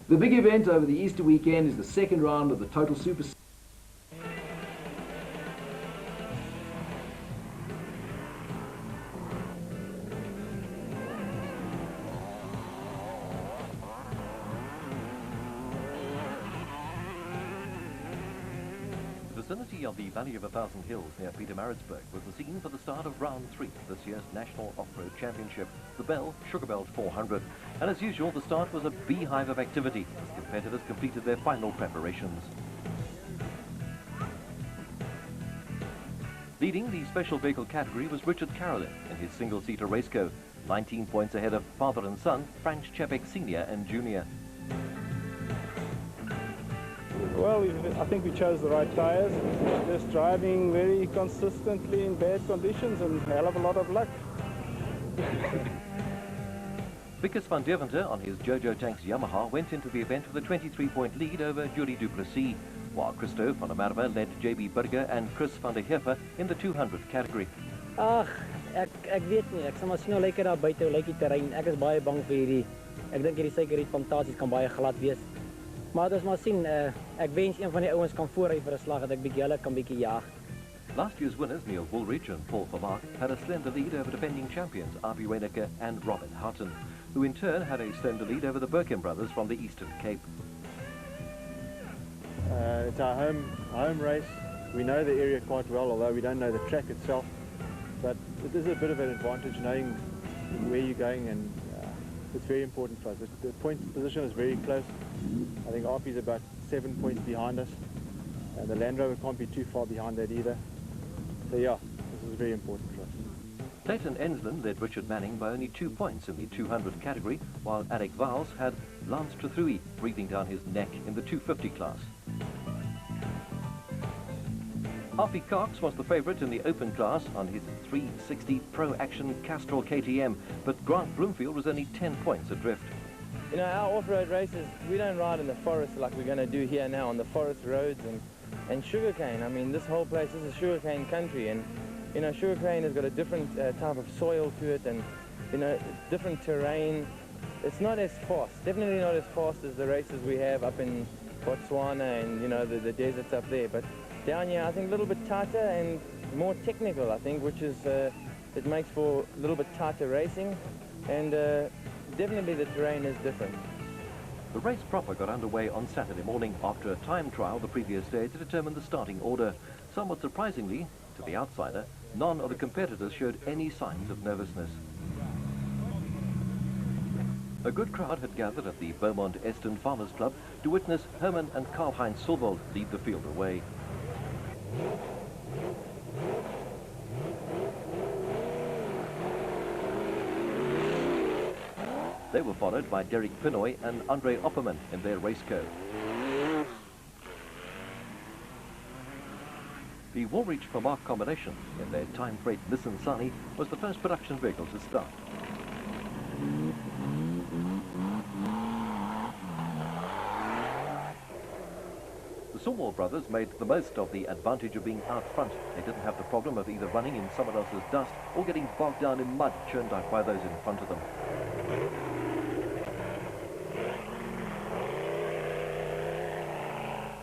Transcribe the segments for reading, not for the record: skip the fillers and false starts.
The big event over the Easter weekend is the second round of the Total Super. The vicinity of the Valley of 1,000 Hills near Pietermaritzburg was the scene for the start of round 3 of this year's National Off-Road Championship, the Bell Sugarbelt 400. And as usual, the start was a beehive of activity as competitors completed their final preparations. Leading the special vehicle category was Richard Carolyn in his single-seater raceco, 19 points ahead of father and son, Frank Chapek Sr. and Jr. Well, I think we chose the right tyres, just driving very consistently in bad conditions and a hell of a lot of luck. VICUS van Deventer on his Jojo Tanks Yamaha went into the event with a 23-point lead over Jullien du Plessis, while Christo van der Merwe led JB Burger and Chris van der Heaver in the 200 category. Ag, ek weet nie, ek sal maar sien hoe lyk dit daar buite, hoe lyk die terrein. Ek is baie bang vir hierdie. Ek dink hierdie suikerriet fantasies kan baie glad wees. Maar dis maar sien, ek wens een van die ouens kan voorry vir 'n slag dat ek bietjie hulle kan bietjie jaag. Last year's winners, Neil Woolridge and Paul Vermaak, had a slender lead over defending champions R.B. Weynecker and Robert Houghton, who in turn had a slender lead over the Birkin brothers from the Eastern Cape. It's our home race. We know the area quite well, although we don't know the track itself. But it is a bit of an advantage knowing where you're going, and it's very important for us. The point position is very close. I think RP is about 7 points behind us, and the Land Rover can't be too far behind that either. So yeah, this is very important for us. Clayton Ensland led Richard Manning by only 2 points in the 200 category, while Alec Vowels had Lance Trethewey breathing down his neck in the 250 class. Harvey Cox was the favourite in the open class on his 360 Pro Action Castrol KTM, but Grant Bloomfield was only 10 points adrift. You know, our off-road races, we don't ride in the forest like we're going to do here now on the forest roads and sugarcane. I mean, this whole place is a sugarcane country, and, you know, sugarcane has got a different type of soil to it, and, you know, different terrain. It's not as fast, definitely not as fast as the races we have up in Botswana and, you know, the deserts up there. But down here, I think a little bit tighter and more technical, I think, which is, it makes for a little bit tighter racing, and definitely the terrain is different. The race proper got underway on Saturday morning after a time trial the previous day to determine the starting order. Somewhat surprisingly, to the outsider, none of the competitors showed any signs of nervousness. A good crowd had gathered at the Beaumont Eston Farmers Club to witness Herman and Karl-Heinz Silvold lead the field away. They were followed by Derek Pinoy and Andre Opperman in their raceco. The Woolridge Vermaak combination in their time-freight Nissan Sunny was the first production vehicle to start. The Sawmore brothers made the most of the advantage of being out front. They didn't have the problem of either running in someone else's dust or getting bogged down in mud churned out by those in front of them.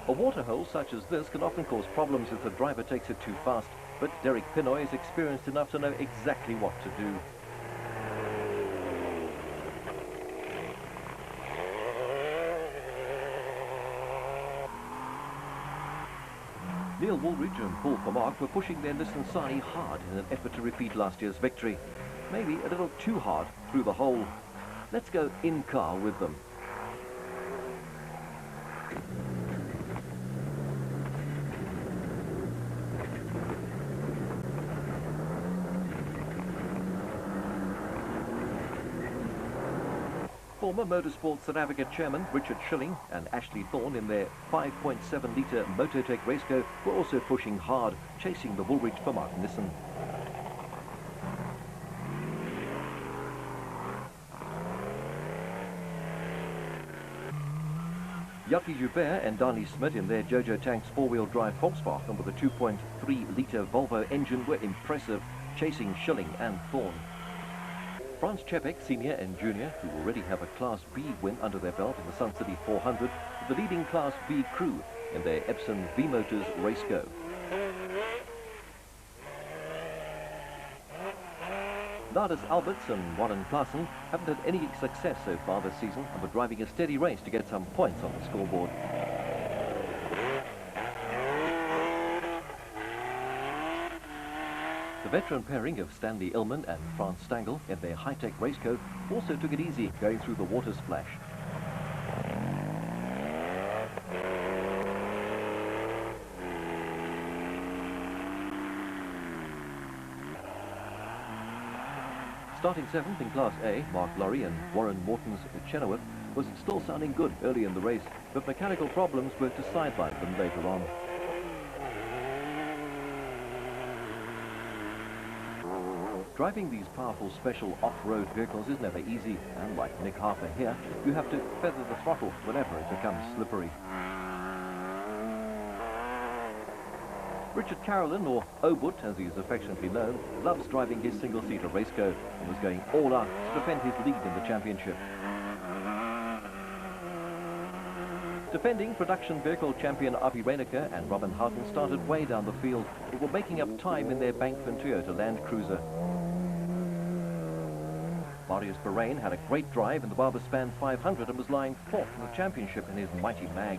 A waterhole such as this can often cause problems if the driver takes it too fast, but Derek Pinoy is experienced enough to know exactly what to do. Neil Woolridge and Paul Vermaak were pushing their Nissan Sani hard in an effort to repeat last year's victory. Maybe a little too hard through the hole. Let's go in car with them. Former Motorsport South Africa chairman Richard Schilling and Ashley Thorne in their 5.7-litre Mototech raceco were also pushing hard, chasing the Woolridge Vermaak Nissan. Jackie Joubert and Dani Smit in their Jojo Tanks four-wheel drive Volkswagen with a 2.3-litre Volvo engine were impressive, chasing Schilling and Thorne. Franz Čepek, Senior and Junior, who already have a Class B win under their belt in the Sun City 400, the leading Class B crew in their Epson V-Motors race go. Nardus Alberts and Warren Klaassen haven't had any success so far this season and were driving a steady race to get some points on the scoreboard. The veteran pairing of Stanley Illman and Franz Stangl in their high-tech racecoat also took it easy going through the water splash. Starting 7th in Class A, Mark Lorry and Warren Morton's Chenoweth was still sounding good early in the race, but mechanical problems were to sideline them later on. Driving these powerful special off-road vehicles is never easy, and like Nick Harper here, you have to feather the throttle whenever it becomes slippery. Richard Carolyn, or Obut as he is affectionately known, loves driving his single-seater raceco and was going all out to defend his lead in the championship. Defending production vehicle champion Avi Reinecker and Robin Houghton started way down the field, but were making up time in their Bankman Toyota Land Cruiser. Marius Bahrain had a great drive in the Barberspan 500 and was lying 4th in the championship in his mighty mag.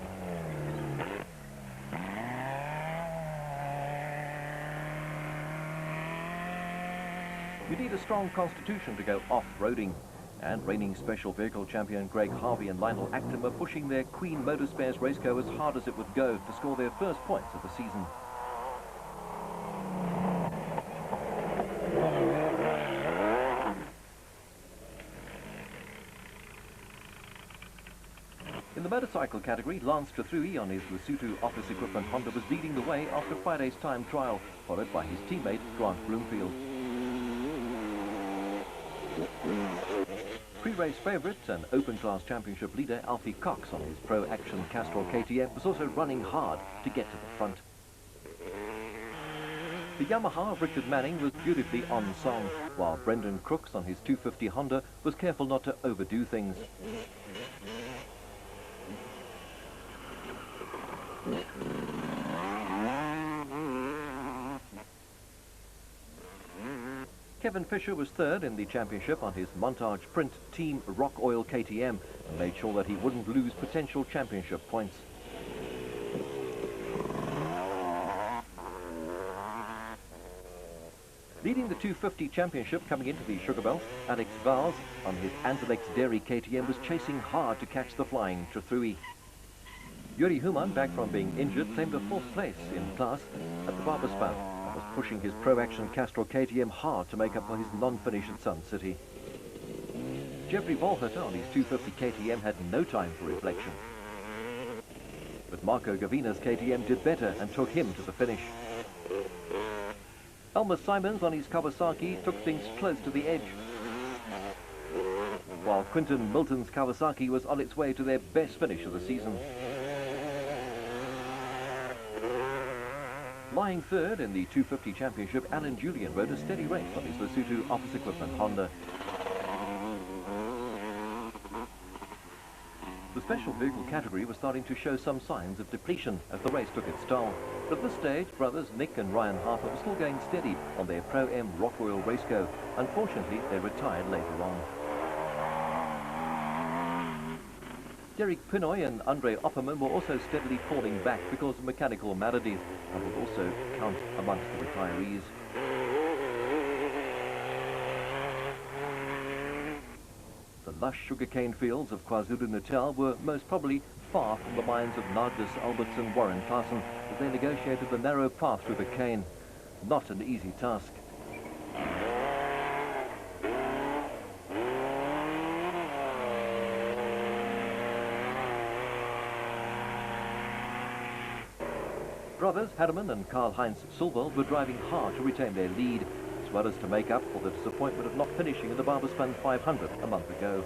You need a strong constitution to go off-roading, and reigning special vehicle champion Greg Harvey and Lionel Acton were pushing their Queen Motorspares raceco as hard as it would go to score their first points of the season. In the motorcycle category, Lance Trethewey on his Lesotho Office Equipment Honda was leading the way after Friday's time trial, followed by his teammate Grant Bloomfield. Pre-race favourite and Open Class Championship leader Alfie Cox on his Pro Action Castrol KTM was also running hard to get to the front. The Yamaha of Richard Manning was beautifully on song, while Brendan Crooks on his 250 Honda was careful not to overdo things. Kevin Fisher was 3rd in the championship on his Montage Print Team Rock Oil KTM and made sure that he wouldn't lose potential championship points. Leading the 250 championship coming into the Sugarbelt, Alex Vowels on his Antilex Dairy KTM was chasing hard to catch the flying Trethewey. Yuri Human, back from being injured, claimed a 4th place in class at the Barberspan and was pushing his Pro Action Castrol KTM hard to make up for his non-finish at Sun City. Jeffrey Volhurter on his 250 KTM had no time for reflection. But Marco Gavina's KTM did better and took him to the finish. Elmer Simons on his Kawasaki took things close to the edge, while Quinton Milton's Kawasaki was on its way to their best finish of the season. Lying 3rd in the 250 championship, Alan Jullien rode a steady race on his Lesotho Office Equipment Honda. The special vehicle category was starting to show some signs of depletion as the race took its toll. But at this stage, brothers Nick and Ryan Harper were still going steady on their Pro-M Rock Oil raceco. Unfortunately, they retired later on. Derek Pinoy and Andre Opperman were also steadily falling back because of mechanical maladies and would also count amongst the retirees. The lush sugarcane fields of KwaZulu-Natal were most probably far from the minds of Nardus Alberts and Warren Klaassen as they negotiated the narrow path through the cane. Not an easy task. Brothers Harriman and Karl-Heinz Silveld were driving hard to retain their lead, as well as to make up for the disappointment of not finishing in the Barberspan 500 a month ago.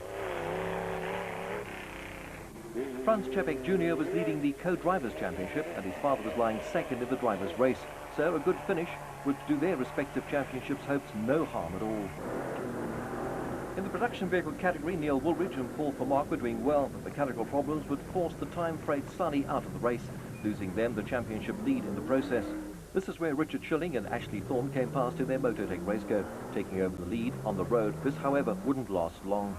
Franz Čepek Jr. was leading the co-drivers championship and his father was lying 2nd in the drivers race, so a good finish would do their respective championships' hopes no harm at all. In the production vehicle category, Neil Woolridge and Paul Vermaak were doing well, but mechanical problems would force the time freight Sunny out of the race, losing them the championship lead in the process. This is where Richard Jullien and Ashley Thorne came past in their Mototech raceco, taking over the lead on the road. This, however, wouldn't last long.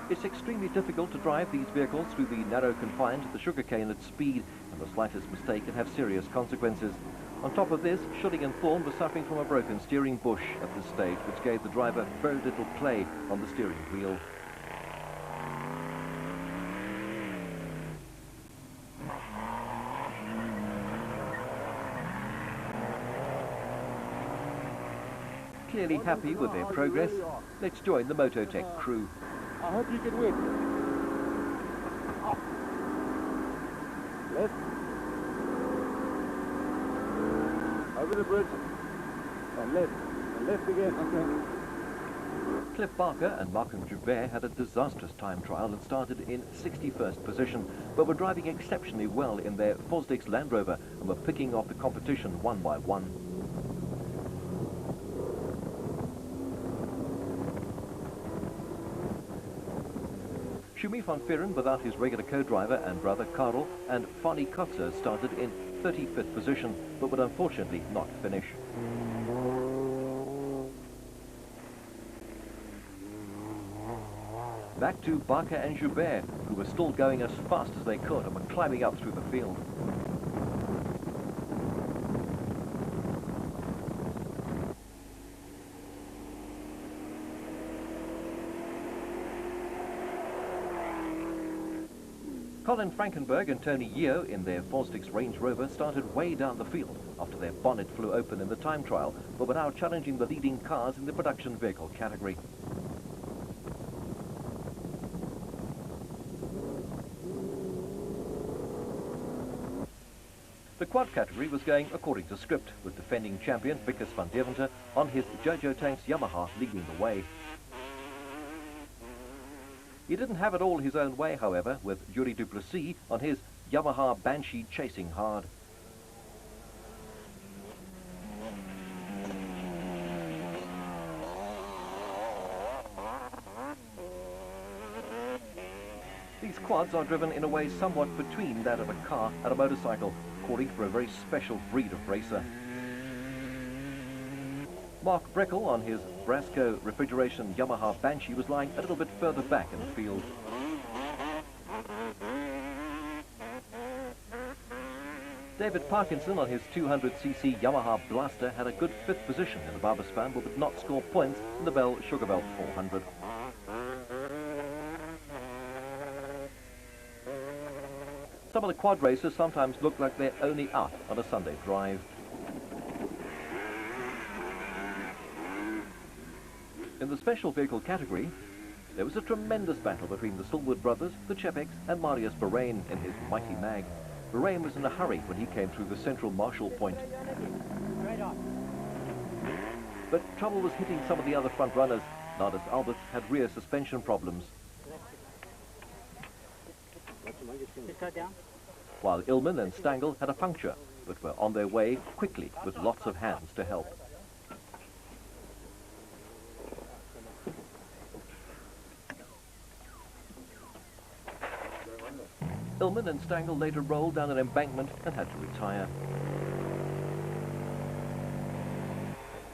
It's extremely difficult to drive these vehicles through the narrow confines of the sugarcane at speed, and the slightest mistake can have serious consequences. On top of this, Jullien and Thorne were suffering from a broken steering bush at this stage, which gave the driver very little play on the steering wheel. Clearly happy with their progress, let's join the Mototech crew. I hope you can win. Up. Left. Over the bridge. And left. And left again. Okay. Cliff Barker and Markham Joubert had a disastrous time trial and started in 61st position, but were driving exceptionally well in their Fosdix Land Rover and were picking off the competition one by one. Schumi van Veeren, without his regular co-driver and brother Karel, and Fanny Kotzer started in 35th position, but would unfortunately not finish. Back to Barker and Joubert, who were still going as fast as they could and were climbing up through the field. Colin Frankenberg and Tony Yeo in their Fosdix Range Rover started way down the field after their bonnet flew open in the time trial, but were now challenging the leading cars in the production vehicle category. The quad category was going according to script, with defending champion VICUS van Deventer on his Jojo Tanks Yamaha leading the way. He didn't have it all his own way, however, with Yuri Duplessis on his Yamaha Banshee chasing hard. These quads are driven in a way somewhat between that of a car and a motorcycle, calling for a very special breed of racer. Mark Breckel on his Brasco refrigeration Yamaha Banshee was lying a little bit further back in the field. David Parkinson on his 200cc Yamaha Blaster had a good 5th position in the Barberspan, but would not score points in the Bell Sugarbelt 400. Some of the quad racers sometimes look like they're only out on a Sunday drive. In the special vehicle category, there was a tremendous battle between the Stillwood brothers, the Chepeks, and Marius Bahrain in his mighty mag. Bahrain was in a hurry when he came through the central marshal point. But trouble was hitting some of the other front runners. Nardus Alberts had rear suspension problems, while Illman and Stangl had a puncture, but were on their way quickly with lots of hands to help. Illman and Stangl later rolled down an embankment and had to retire.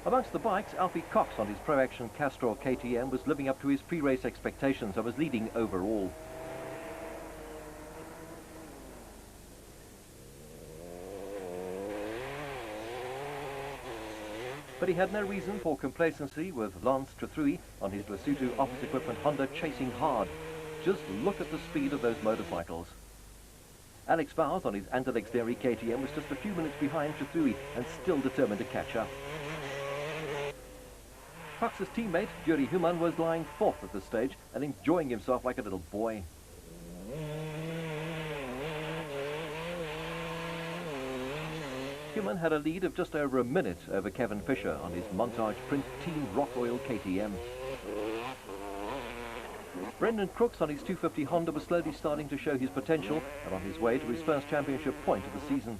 Amongst the bikes, Alfie Cox on his Pro Action Castrol KTM was living up to his pre-race expectations and was leading overall. But he had no reason for complacency with Lance Trethewey on his Lesotho office equipment Honda chasing hard. Just look at the speed of those motorcycles. Alex Vowels on his Antilex Dairy KTM was just a few minutes behind Trethewey and still determined to catch up. Cox's teammate, Yuri Human, was lying 4th at this stage and enjoying himself like a little boy. Human had a lead of just over a minute over Kevin Fisher on his Montage Print Team Rock Oil KTM. Brendan Crooks on his 250 Honda was slowly starting to show his potential and on his way to his first championship point of the season.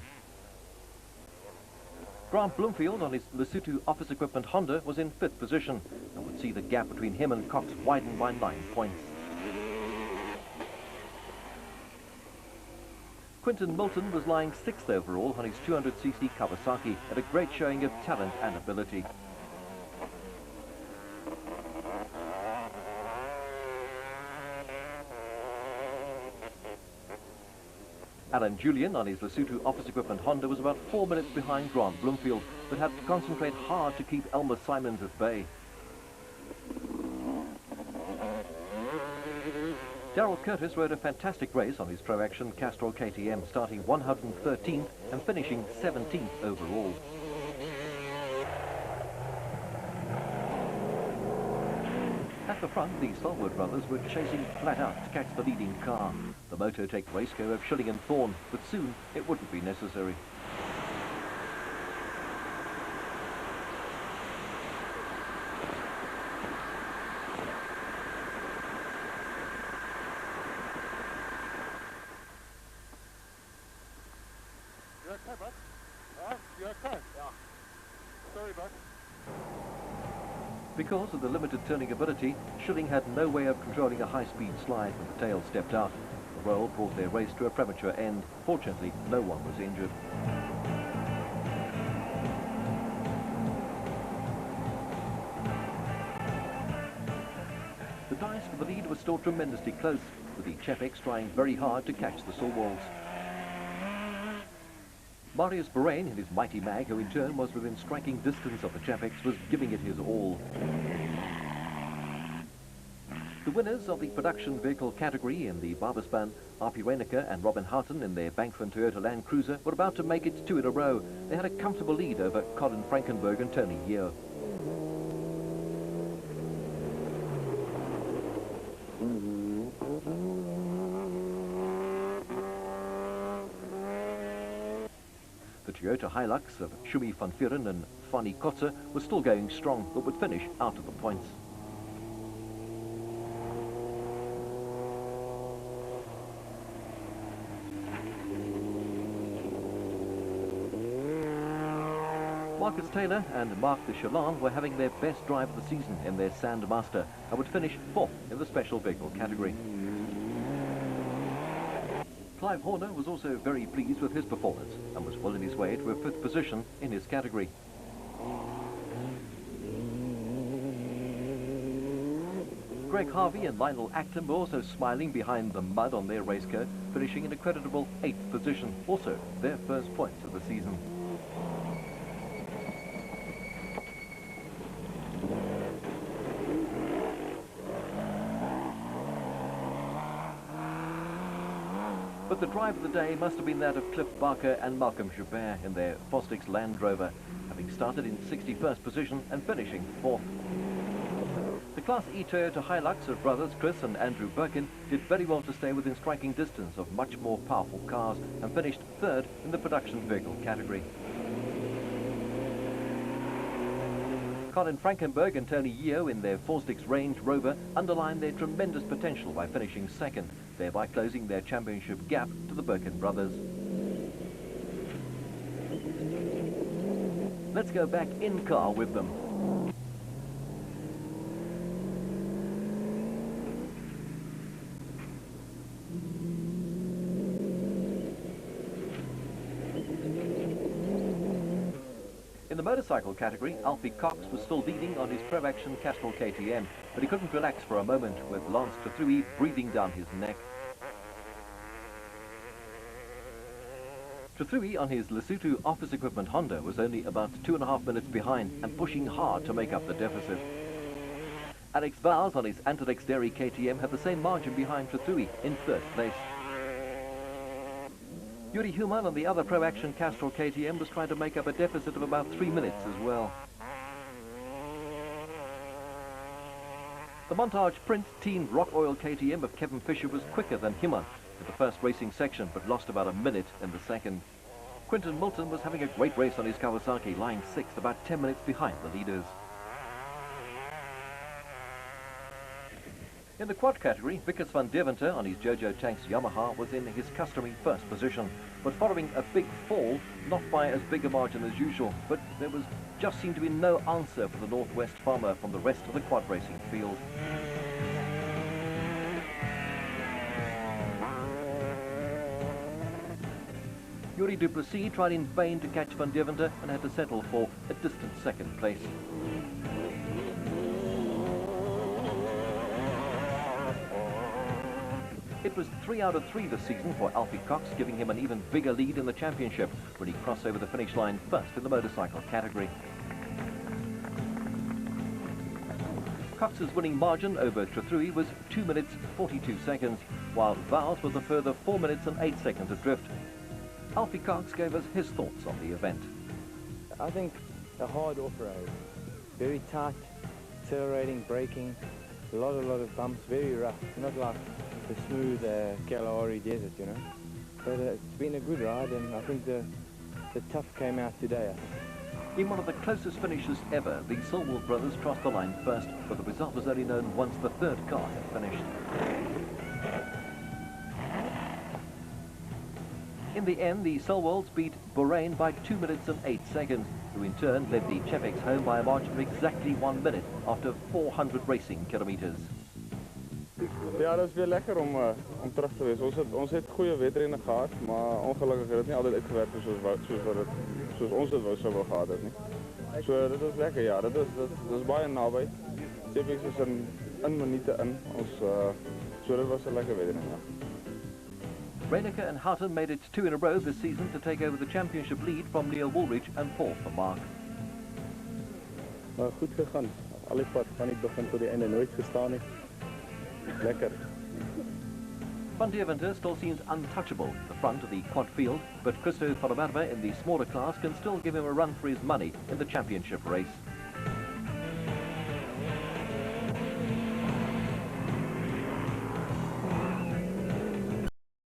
Grant Bloomfield on his Lesotho office equipment Honda was in 5th position and would see the gap between him and Cox widen by 9 points. Quinton Milton was lying 6th overall on his 200cc Kawasaki at a great showing of talent and ability. Alan Jullien on his Lesotho office equipment Honda was about 4 minutes behind Grant Bloomfield, but had to concentrate hard to keep Elmer Simons at bay. Darryl Curtis rode a fantastic race on his Pro Action Castrol KTM, starting 113th and finishing 17th overall. At the front, the Stallwood brothers were chasing flat out to catch the leading car. The Mototech raceco of Jullien and Thorne, but soon it wouldn't be necessary. You okay, bud? Alright, you okay? Yeah. Sorry, bud. Because of the limited turning ability, Jullien had no way of controlling a high-speed slide when the tail stepped out. The roll brought their race to a premature end. Fortunately, no one was injured. The dice for the lead was still tremendously close, with the Chapex trying very hard to catch the Sawwalls. Marius Berain in his mighty mag, who in turn was within striking distance of the Chapex, was giving it his all. The winners of the production vehicle category in the Barbaspan, R.P. Reinecker and Robin Houghton in their Bankford Toyota Land Cruiser were about to make it 2 in a row. They had a comfortable lead over Colin Frankenberg and Tony Yeo. The Toyota Hilux of Shumi van Vieren and Fanny Kotze was still going strong, but would finish out of the points. Marcus Taylor and Mark de Chalan were having their best drive of the season in their Sandmaster and would finish 4th in the special vehicle category. Clive Horner was also very pleased with his performance and was well on his way to a 5th position in his category. Greg Harvey and Lionel Acton were also smiling behind the mud on their race car, finishing in a creditable 8th position, also their first points of the season. But the drive of the day must have been that of Cliff Barker and Malcolm Joubert in their Fostix Land Rover, having started in 61st position and finishing 4th. The Class E Toyota Hilux of brothers Chris and Andrew Birkin did very well to stay within striking distance of much more powerful cars and finished 3rd in the production vehicle category. Colin Frankenberg and Tony Yeo in their Fostix Range Rover underlined their tremendous potential by finishing 2nd, thereby closing their championship gap to the Birkin brothers. Let's go back in car with them. In the motorcycle category, Alfie Cox was still leading on his Pro Action Castrol KTM, but he couldn't relax for a moment, with Lance Trethewey breathing down his neck. Trethewey on his Lesotho office equipment Honda was only about 2.5 minutes behind and pushing hard to make up the deficit. Alex Vowels on his Antilex Dairy KTM had the same margin behind Trethewey in 3rd place. Yuri Human on the other Pro Action Castrol KTM was trying to make up a deficit of about 3 minutes as well. The Montage Print Team Rock Oil KTM of Kevin Fisher was quicker than Human in the first racing section, but lost about a minute in the second. Quinton Milton was having a great race on his Kawasaki, lying 6th, about 10 minutes behind the leaders. In the quad category, VICUS van Deventer on his Jojo Tanks Yamaha was in his customary first position, but following a big fall, not by as big a margin as usual, but there was just seemed to be no answer for the Northwest farmer from the rest of the quad racing field. Yuri du Plessis tried in vain to catch van Deventer and had to settle for a distant second place. It was 3 out of 3 this season for Alfie Cox, giving him an even bigger lead in the championship when he crossed over the finish line first in the motorcycle category. Cox's winning margin over Trethewey was 2 minutes 42 seconds, while Vowels was a further 4 minutes and 8 seconds adrift. Alfie Cox gave us his thoughts on the event. I think a hard off-road, very tight, accelerating, braking, a lot of bumps, very rough, not like the smooth Kalahari desert, you know. But it's been a good ride, and I think the tough came out today. In one of the closest finishes ever, the Sugarbelt brothers crossed the line first, but the result was only known once the third car had finished. In the end, the Sugarbelts beat Bahrain by 2 minutes and 8 seconds, who in turn led the Chefex home by a margin of exactly 1 minute after 400 racing kilometers. Ja, dat is weer lekker om terug te wees. Ons het goeie wedrenne gehad, maar ongelukkig het dit nie altyd uitgewerk soos ons dit wou gehad het nie. So dit is lekker, ja, dit is baie naby. Chefex is in minute in. So dit was 'n lekker wedrenne, ja. Reiniker and Houghton made it 2 in a row this season to take over the championship lead from Neil Woolridge and Paul van Mark. Goed gegaan. Al die pad van die begin tot die einde nooit gestaan nie. Lekker. Van Deventer still seems untouchable at the front of the quad field, but Christo in the smaller class can still give him a run for his money in the championship race.